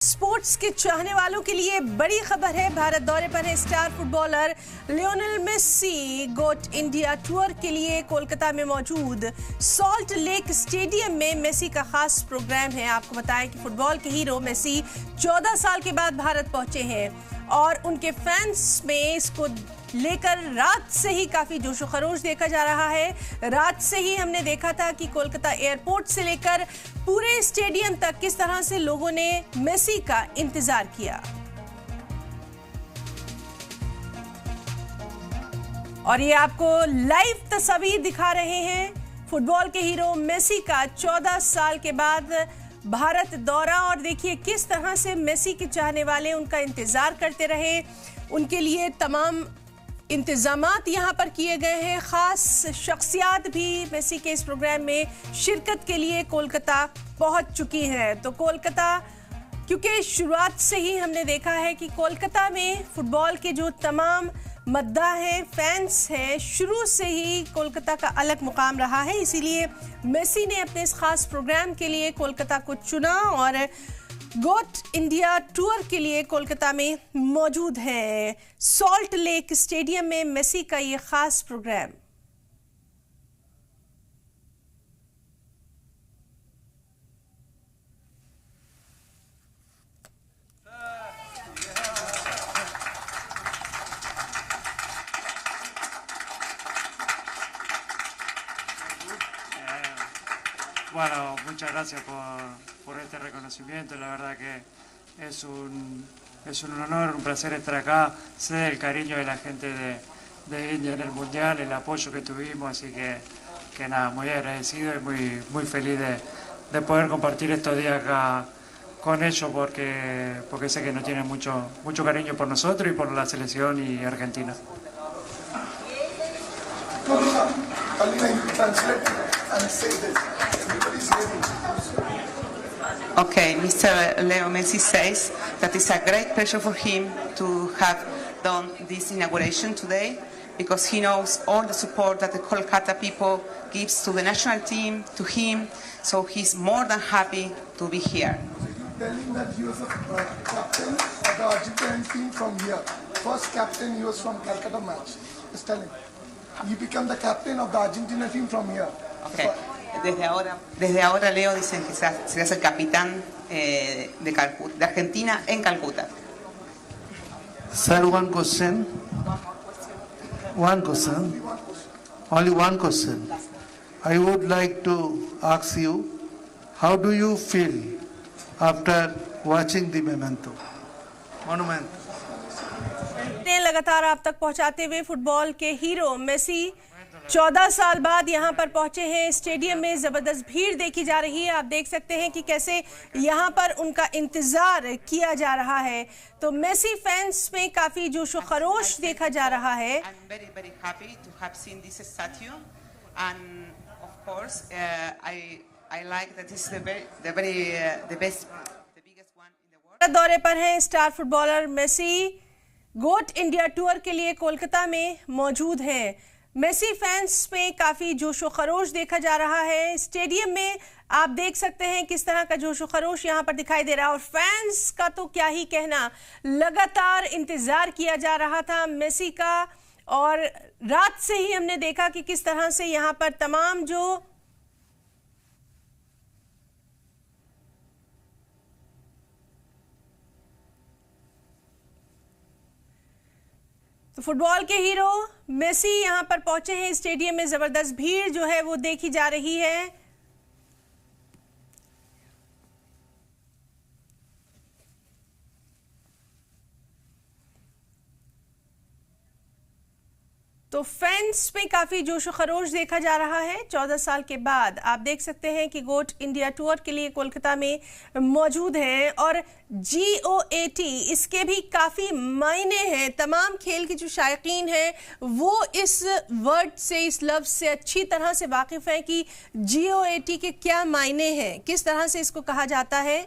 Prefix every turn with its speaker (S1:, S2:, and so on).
S1: Sports के चाहने वालों के लिए बड़ी खबर है। भारत दौरे पर है स्टार फुटबॉलर लियोनेल मेसी। गोट इंडिया टूर के लिए कोलकाता में मौजूद सॉल्ट लेक स्टेडियम में मेसी का खास प्रोग्राम है। आपको बताएं कि फुटबॉल के हीरो मेसी 14 साल के बाद भारत पहुंचे हैं और उनके फैंस में इसको लेकर रात से ही काफी जोशो खरोश देखा जा रहा है। रात से ही हमने देखा था कि कोलकाता एयरपोर्ट से लेकर पूरे स्टेडियम तक किस तरह से लोगों ने मेसी का इंतजार किया। और ये आपको लाइव तस्वीर दिखा रहे हैं फुटबॉल के हीरो मेसी का 14 साल के बाद भारत दौरा। और देखिए किस तरह से मेसी के चाहने वाले उनका इंतजार करते रहे। उनके लिए तमाम इंतजामात यहाँ पर किए गए हैं। खास शख्सियात भी मेसी के इस प्रोग्राम में शिरकत के लिए कोलकाता पहुँच चुकी हैं। तो कोलकाता, क्योंकि शुरुआत से ही हमने देखा है कि कोलकाता में फुटबॉल के जो तमाम मद्दा हैं, फैंस हैं, शुरू से ही कोलकाता का अलग मुकाम रहा है। इसीलिए मेसी ने अपने इस खास प्रोग्राम के लिए कोलकाता को चुना और गोट इंडिया टूर के लिए कोलकाता में मौजूद है। सॉल्ट लेक स्टेडियम में मेसी का ये खास programme.
S2: Bueno, muchas gracias por este reconocimiento. La verdad que es un honor, un placer estar acá. Sé el cariño de la gente de India en el Mundial, el apoyo que tuvimos, así que nada, muy agradecido y muy feliz de poder compartir estos días acá con ellos porque sé que nos tienen mucho cariño por nosotros y por la selección y Argentina.
S3: Okay, Mr. Leo Messi says that it's a great pleasure for him to have done this inauguration today because he knows all the support that the Kolkata people gives to the national team, to him, so he's more than happy to be here.
S4: Telling that he was a captain of the Argentine team from here. First captain he was from Calcutta match. Just telling. He became the captain of the Argentina team from here.
S3: Okay. Desde ahora Leo dicen que serás el capitán de Argentina en Calcuta.
S5: Sir, one question. Only one question. I would like to ask you, how do you feel after watching the monument?
S1: लगातार आप तक पहुंचाते हुए football के hero Messi 14 साल बाद यहां पर पहुंचे हैं। स्टेडियम में जबरदस्त भीड़ देखी जा रही है। आप देख सकते हैं कि कैसे यहां पर उनका इंतजार किया जा रहा है। तो मेसी फैंस में काफी जोशो खरोश देखा जा रहा है। दौरे पर हैं स्टार फुटबॉलर मेसी। गोट इंडिया टूर के लिए कोलकाता में मौजूद हैं। मेसी फैंस में काफी जोशो खरोश देखा जा रहा है। स्टेडियम में आप देख सकते हैं किस तरह का जोशो खरोश यहां पर दिखाई दे रहा है। और फैंस का तो क्या ही कहना, लगातार इंतजार किया जा रहा था मेसी का। और रात से ही हमने देखा कि किस तरह से यहां पर तमाम जो तो फुटबॉल के हीरो मेसी यहां पर पहुंचे हैं। स्टेडियम में जबरदस्त भीड़ जो है वो देखी जा रही है। तो फैंस में काफी जोशो खरोश देखा जा रहा है। 14 साल के बाद आप देख सकते हैं कि गोट इंडिया टूर के लिए कोलकाता में मौजूद हैं। और GOAT इसके भी काफी मायने हैं। तमाम खेल के जो शायकीन हैं वो इस वर्ड से, इस लफ्ज से अच्छी तरह से वाकिफ हैं कि GOAT के क्या मायने हैं, किस तरह से इसको कहा जाता है।